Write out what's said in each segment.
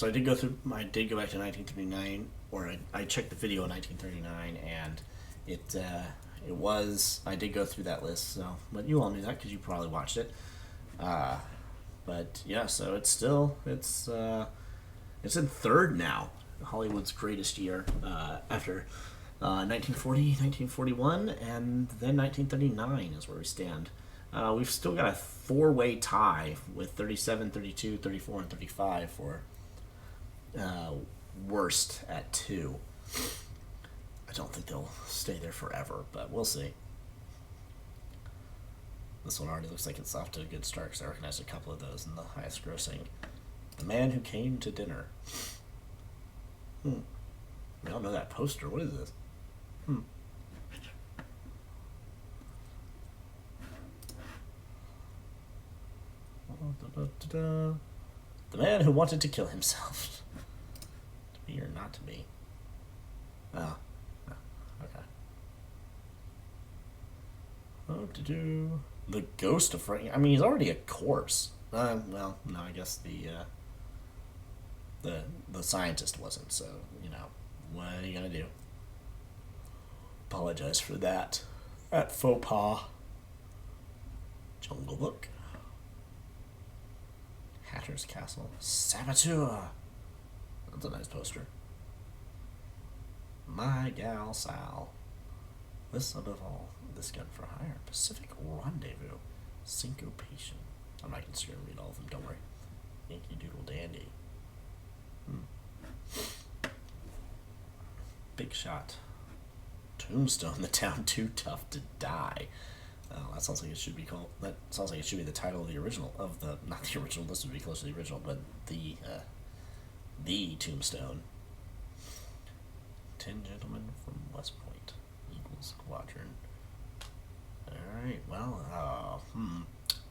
So I did go through. I did go back to 1939, or I checked the video in 1939, and it was. I did go through that list. So, but you all knew that because you probably watched it. Uh, but yeah, so it's in third now. Hollywood's greatest year after 1940, 1941, and then 1939 is where we stand. We've still got a four-way tie with 37, 32, 34, and 35 for worst at 2. I don't think they'll stay there forever, but we'll see. This one already looks like it's off to a good start because I recognize a couple of those in the highest grossing. The Man Who Came to Dinner. We all know that poster. What is this? The Man Who Wanted to Kill Himself. To be or not to be? Oh. Okay. The Ghost of Frank. I mean, he's already a corpse. Well, no, I guess the scientist wasn't. So what are you gonna do? Apologize for that. At faux pas. Jungle Book. Hatter's Castle. Saboteur. That's a nice poster. My Gal Sal. This above all. This Gun for Hire. Pacific Rendezvous. Syncopation. I'm not going to read all of them, don't worry. Yankee Doodle Dandy. Big Shot. Tombstone, The Town Too Tough to Die. Oh, that sounds like it should be called. That sounds like it should be the title of the original not the original. This would be close to the original, but the Tombstone. 10 Gentlemen from West Point. Eagles Squadron. All right. Well,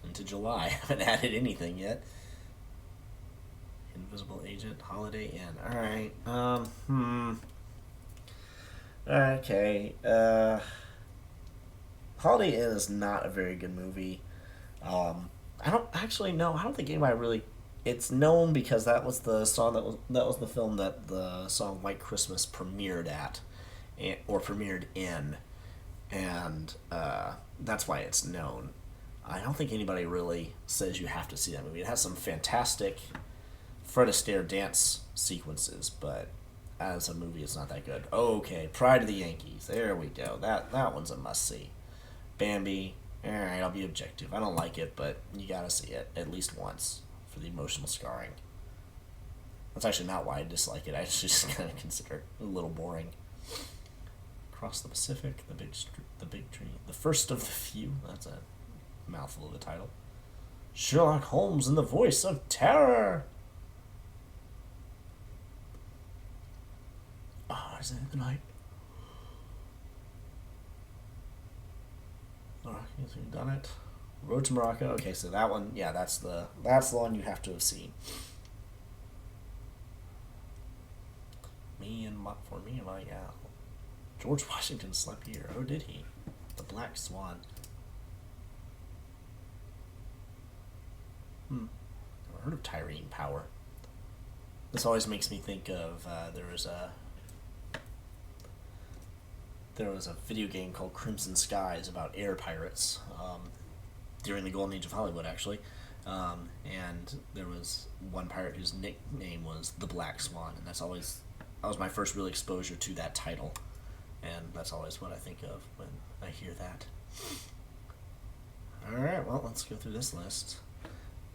into July. I haven't added anything yet. Invisible Agent, Holiday Inn. All right. Okay. Holiday Inn is not a very good movie. I don't actually know. I don't think anybody really. It's known because that was the song that was the film that the song White Christmas premiered at, or premiered in, and that's why it's known. I don't think anybody really says you have to see that movie. It has some fantastic Fred Astaire dance sequences, but as a movie, it's not that good. Okay, Pride of the Yankees. There we go. That one's a must see. Bambi. All right, I'll be objective. I don't like it, but you gotta see it at least once for the emotional scarring. That's actually not why I dislike it. I just kind of consider it a little boring. Across the Pacific, the big tree, the first of the few. That's a mouthful of a title. Sherlock Holmes and the Voice of Terror. Is it the night? Moroccans who've done it. Road to Morocco. Okay, so that one, yeah, that's the one you have to have seen. For me and my gal. George Washington slept here. Oh, did he? The Black Swan. Never heard of Tyrene Power. This always makes me think of there was a video game called Crimson Skies about air pirates during the golden age of Hollywood, actually. And there was one pirate whose nickname was the Black Swan, and that was my first real exposure to that title, and that's always what I think of when I hear that. All right, well, let's go through this list.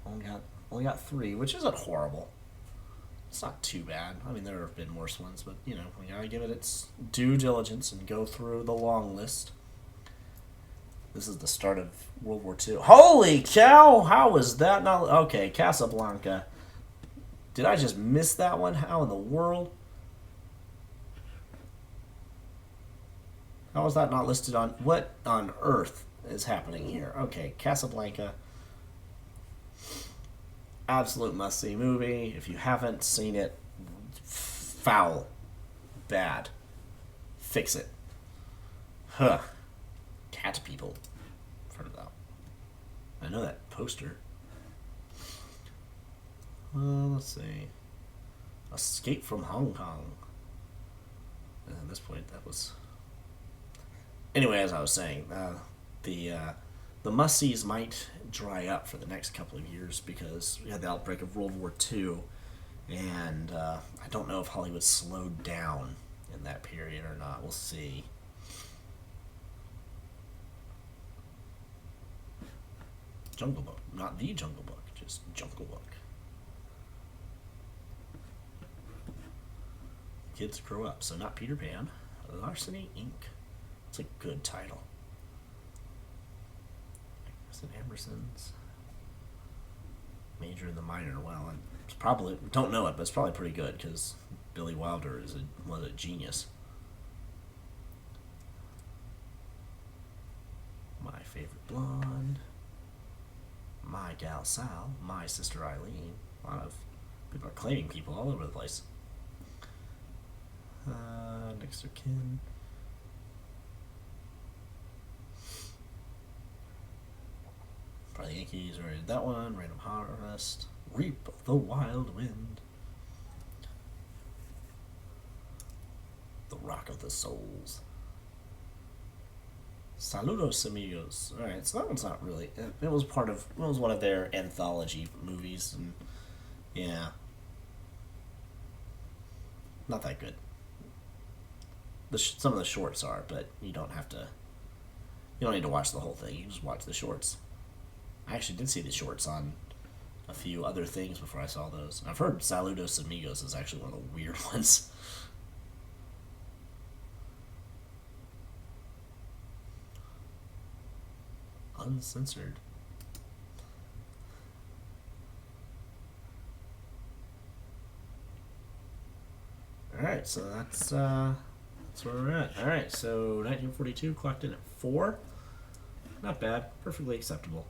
Only got 3, which isn't horrible. It's not too bad. I mean, there have been worse ones, but, we gotta give it its due diligence and go through the long list. This is the start of World War II. Holy cow! How is that not... Okay, Casablanca. Did I just miss that one? How in the world? How is that not listed on... What on earth is happening here? Okay, Casablanca... Absolute must-see movie. If you haven't seen it, foul. Bad. Fix it. Huh. Cat people. Heard of that. I know that poster. Let's see. Escape from Hong Kong. And at this point, that was. Anyway, as I was saying, the the must sees might dry up for the next couple of years because we had the outbreak of World War II, and I don't know if Hollywood slowed down in that period or not. We'll see. Jungle Book, not the Jungle Book, just Jungle Book. Kids grow up, so not Peter Pan. Larceny Inc. It's a good title. St. Emerson's Major and the Minor. Well, it's probably don't know it, but it's probably pretty good because Billy Wilder was a genius. My Favorite Blonde. My Gal Sal. My Sister Eileen. A lot of people are claiming people all over the place. Next of kin. Probably the Yankees already did that one. Random Harvest. Reap the Wild Wind. The Rock of the Souls. Saludos Amigos. Alright, so that one's not really. It was one of their anthology movies, and yeah. Not that good. Some of the shorts are, but you don't need to watch the whole thing. You can just watch the shorts. I actually did see the shorts on a few other things before I saw those. I've heard Saludos Amigos is actually one of the weird ones. Uncensored. Alright, so that's where we're at. Alright, so 1942 clocked in at 4. Not bad. Perfectly acceptable.